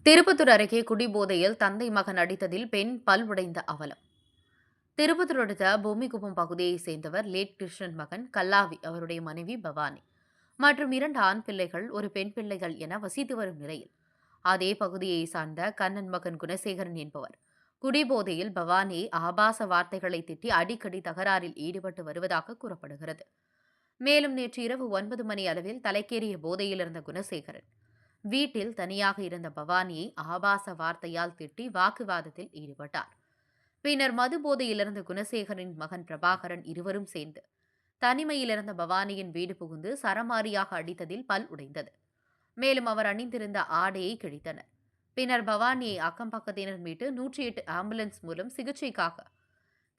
திருப்பத்தூர் அருகே குடிபோதையில் தந்தை மகன் அடித்ததில் பெண் பல்வுடைந்த அவலம். திருப்பத்தூர் அடுத்த பூமிக்குப்பம் பகுதியைச் சேர்ந்தவர் லேட் கிருஷ்ணன் மகன் கல்லாவி, அவருடைய மனைவி பவானி மற்றும் 2 ஆண் பிள்ளைகள், ஒரு பெண் பிள்ளைகள் என வசித்து வரும் நிலையில், அதே பகுதியை சார்ந்த கண்ணன் மகன் குணசேகரன் என்பவர் குடிபோதையில் பவானியை ஆபாச வார்த்தைகளை திட்டி அடிக்கடி தகராறில் ஈடுபட்டு வருவதாக கூறப்படுகிறது. மேலும் நேற்று இரவு 9 மணி அளவில் தலைக்கேறிய போதையில் இருந்த குணசேகரன் வீட்டில் தனியாக இருந்த பவானியை ஆபாச வார்த்தையால் திட்டி வாக்குவாதத்தில் ஈடுபட்டார். பின்னர் மது போதையிலிருந்த குணசேகரின் மகன் பிரபாகரன் இருவரும் சேர்ந்து தனிமையில் இருந்த பவானியின் வீடு புகுந்து சரமாரியாக அடித்ததில் பல் உடைந்தது. மேலும் அவர் அணிந்திருந்த ஆடையை கிழித்தனர். பின்னர் பவானியை அக்கம் பக்கத்தினர் மீட்டு 108 ஆம்புலன்ஸ் மூலம் சிகிச்சைக்காக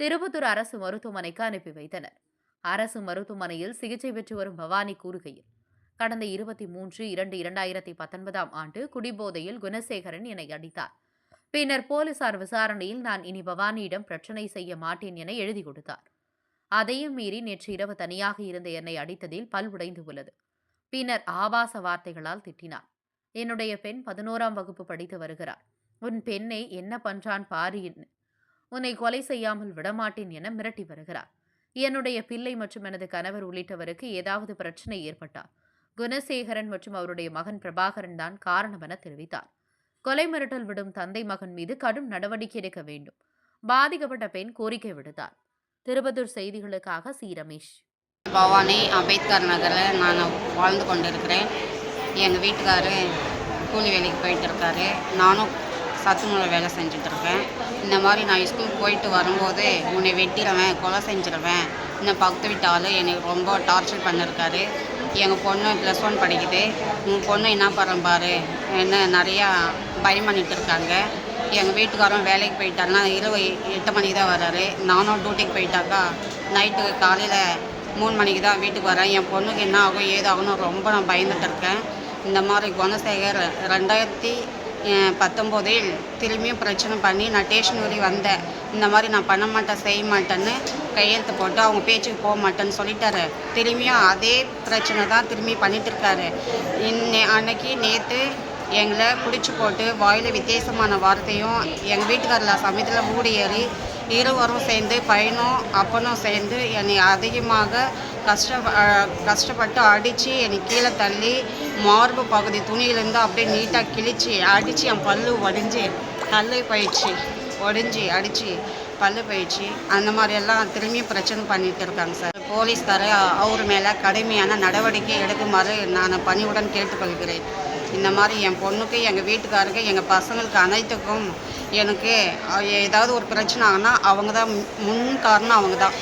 திருப்பத்தூர் அரசு மருத்துவமனைக்கு அனுப்பி வைத்தனர். அரசு மருத்துவமனையில் சிகிச்சை பெற்று வரும் பவானி கூறுகையில், கடந்த 23/2/2019 ஆண்டு குடிபோதையில் குணசேகரன் என்னை அடித்தார். பின்னர் போலீசார் விசாரணையில் நான் இனி பவானியிடம் பிரச்சனை செய்ய மாட்டேன் என எழுதி கொடுத்தார். அதையும் மீறி நேற்று இரவு தனியாக இருந்த என்னை அடித்ததில் பல் உடைந்து உள்ளது. பின்னர் ஆபாச வார்த்தைகளால் திட்டினார். என்னுடைய பெண் 11ஆம் வகுப்பு படித்து வருகிறார். உன் பெண்ணை என்ன பண்றான் பாரு, உன்னை கொலை செய்யாமல் விடமாட்டேன் என மிரட்டி வருகிறார். என்னுடைய பிள்ளை மற்றும் எனது கணவர் உள்ளிட்டவருக்கு ஏதாவது பிரச்சனை ஏற்பட்டார் குணசேகரன் மற்றும் அவருடைய மகன் பிரபாகரன் தான் காரணம் என தெரிவித்தார். கொலை மிரட்டல் விடும் தந்தை மகன் மீது கடும் நடவடிக்கை எடுக்க வேண்டும், பாதிக்கப்பட்ட பெண் கோரிக்கை விடுத்தார். திருப்பத்தூர் செய்திகளுக்காக சி. ரமேஷ். பவானி, அம்பேத்கர் நகரில் நான் வாழ்ந்து கொண்டிருக்கிறேன். எங்கள் வீட்டுக்காரு கூலி வேலைக்கு போயிட்டு இருக்காரு. நானும் சத்துணவு வேலை செஞ்சிட்ருக்கேன். இந்த மாதிரி நான் ஸ்கூலுக்கு போயிட்டு வரும்போது உன்னை வெட்டிடுவேன், கொலை செஞ்சிடுவேன், இன்னும் பக்கத்து வீட்டு ஆள் என்னை ரொம்ப டார்ச்சர் பண்ணியிருக்காரு. எங்கள் பொண்ணு +1 படிக்குது. உன் பொண்ணு என்ன பண்ணுறேன் பாரு, என்ன நிறையா பயம் பண்ணிகிட்டு இருக்காங்க. எங்கள் வீட்டுக்காரரும் வேலைக்கு போயிட்டாருன்னா இரவு 8 மணிக்கு தான் வர்றாரு. நானும் டியூட்டிக்கு போயிட்டாக்கா நைட்டு காலையில் 3 மணிக்கு தான் வீட்டுக்கு வரேன். என் பொண்ணுக்கு என்ன ஆகும் ஏதாகும்னு ரொம்ப நான் பயந்துட்டு இருக்கேன். இந்த மாதிரி குணசேகர் 2019 திரும்பியும் பிரச்சனை பண்ணி நான் ஸ்டேஷன் வரை வந்தேன். இந்த மாதிரி நான் பண்ண மாட்டேன், செய்ய மாட்டேன்னு கையெழுத்து போட்டு அவங்க பேச்சுக்கு போக மாட்டேன்னு சொல்லிட்டாரு. திரும்பியும் அதே பிரச்சனை தான் திரும்பி பண்ணிட்டு இருக்காரு. அன்னைக்கு நேற்று எங்களை பிடிச்சி போட்டு வாயில் வித்தியாசமான வார்த்தையும் எங்கள் வீட்டுக்காரில் சமயத்தில் மூடி ஏறி இருவரும் சேர்ந்து பையனும் அப்பனும் சேர்ந்து என்னை அதிகமாக கஷ்டப்பட்டு அடித்து என்னை கீழே தள்ளி மார்பு பகுதி துணியிலேருந்து அப்படியே நீட்டாக கிழிச்சு அடித்து என் பல்லு ஒடிஞ்சு பல்லு போயிடுச்சு, ஒடிஞ்சு அடித்து பல்லு போயிடுச்சு. அந்த மாதிரியெல்லாம் திரும்பி பிரச்சனை பண்ணிகிட்டு இருக்காங்க சார். போலீஸ்கார் அவர் மேலே கடுமையான நடவடிக்கை எடுக்குமாறு நான் பணிவுடன் கேட்டுக்கொள்கிறேன். இந்த மாதிரி என் பொண்ணுக்கு, எங்கள் வீட்டுக்காருக்கு, எங்கள் பசங்களுக்கு அனைத்துக்கும் எனக்கு ஏதாவது ஒரு பிரச்சனை ஆகுனா அவங்க தான் முன் காரணம், அவங்க தான்.